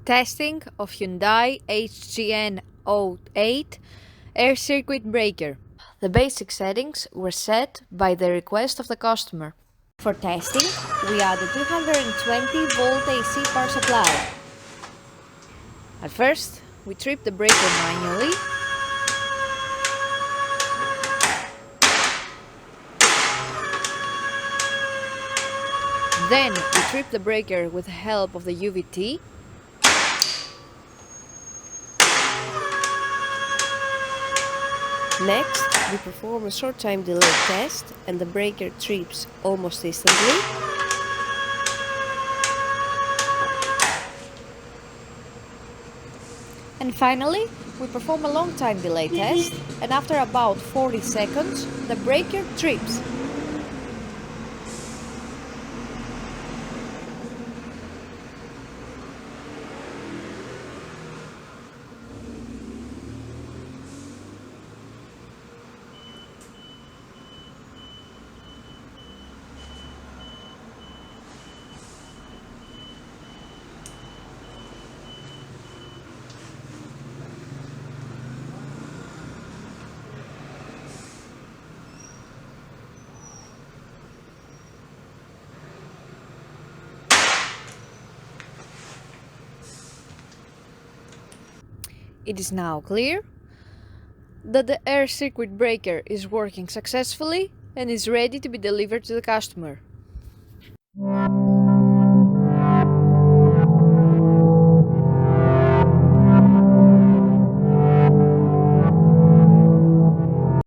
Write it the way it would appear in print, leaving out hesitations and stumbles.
Testing of Hyundai HGN08 air circuit breaker. The basic settings were set by the request of the customer. For testing, we added 220 volt AC power supply. At first, we tripped the breaker manually. Then we tripped the breaker with the help of the UVT. Next, we perform a short time delay test and the breaker trips almost instantly. And finally, we perform a long time delay test, and after about 40 seconds, the breaker trips. It is now clear that the air circuit breaker is working successfully and is ready to be delivered to the customer.